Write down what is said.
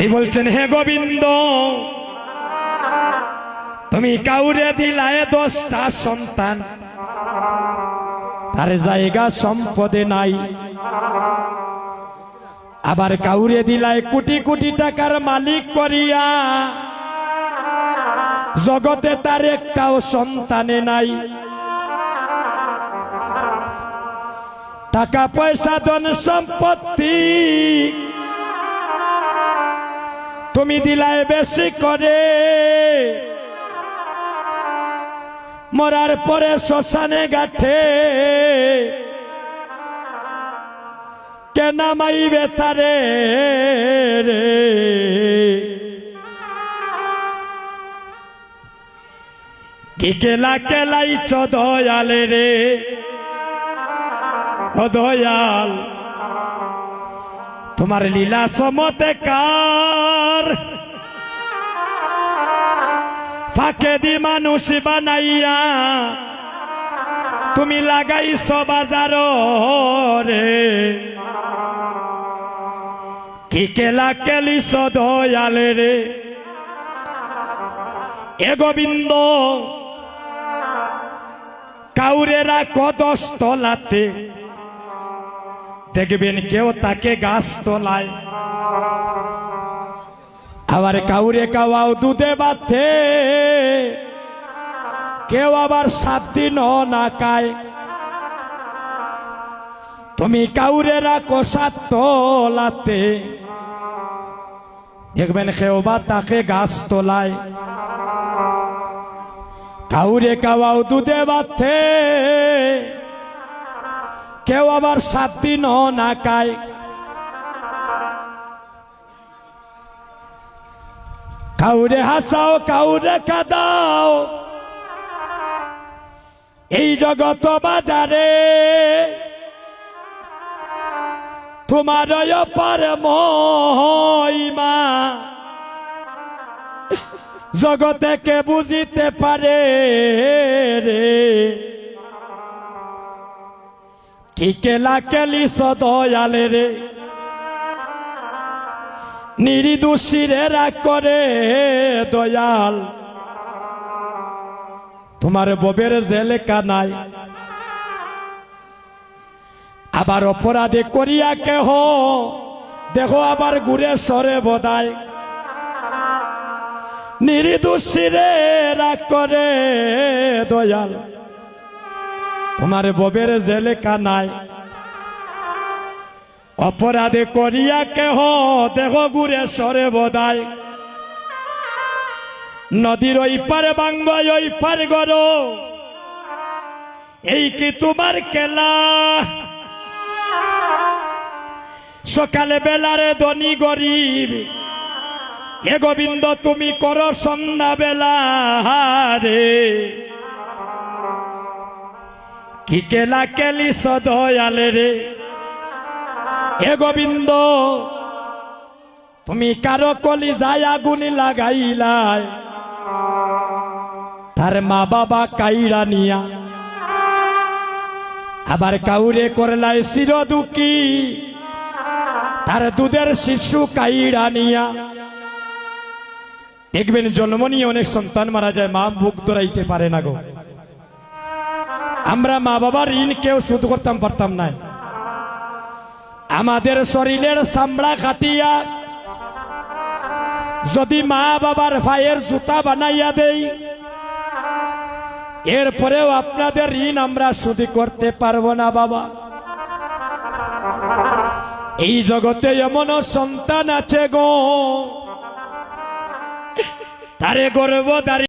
এই বলছেন হে গোবিন্দ তুমি কাউরে দিলায় 10টা সন্তান তার জায়গা সম্পদে নাই আবার কাউরে দিলায় কোটি কোটি টাকার মালিক করিয়া জগতে তার একটাও সন্তানে নাই টাকা পয়সা ধন সম্পত্তি তুমি দিলায় বেশি করে মরার পরে শ্মশানে গাঠে কে নামাইবে তারে রে কি কেলা কেলাইছ দয়ালে রে ও দয়াল তোমার লীলা চমৎকার ফাঁকে দি মানুষ বানাইয়া তুমি লাগাইছ বাজার রে কি কেলা কেলিছ দয়ালে রে এ গোবিন্দ কাউরে রাখো 10 তলাতে দেখবেন কেউ তাকে গাছ তোলায় আবার কাউরে কাওয়াও দুধে বাথে কেউ আবার 7 দিন না খায় তুমি কাউরে রাখো 7 তলাতে দেখবেন কেউ বা তাকে গাছ তোলায় কাউরে কাওয়াও দুধে বাথে কেউ আবার 7 দিন না খায় কাউরে হাসাও কাউরে কাঁদাও এই জগত বাজারে তোমার অপার মহিমা জগতে কে বুঝিতে পারে রে কি কেলা কেলিছ দয়ালে রে নির্দোষীরে রাগ করে দয়াল তোমার ববের জেলে কানাই আবার অপরাধে করিয়া কেহ দেখো আবার ঘুরে সরে বদায় নির্দোষীরে রাগ করে দয়াল তোমার ববের জেলে কানাই অপরাধে করিয়া কেহ দেহ ঘুরে সরে বদায় নদীর ওই পারে বাঙ্গ ওই পার গরো এই কি তোমার কেলা সকালে বেলারে ধনী গরিব হে গোবিন্দ তুমি করো সন্ধ্যা বেলা রে কি কেলা কেলিছ দয়ালে রে হে গোবিন্দ তুমি কারো কলি যায় আগুনি লাগাইলাই তার মা বাবা কাইরা নিয়া আবার কাউরে করলাই চির দুঃখী তার দুধের শিশু কাইরা নিয়া দেখবেন জন্ম নিয়ে অনেক সন্তান মারা যায় মা বুক ধরাইতে পারে না গো আমরা মা বাবার ঋণ কেউ শোধ করতাম পারতাম না আমাদের শরীরের চামড়া কাটিয়া যদি মা বাবার ভাইয়ের জুতা বানাইয়া দেই এরপরেও আপনাদের ঋণ আমরা শোধ করতে পারবো না বাবা এই জগতে এমন সন্তান আছে গো তারে গর্ব দাঁড়িয়ে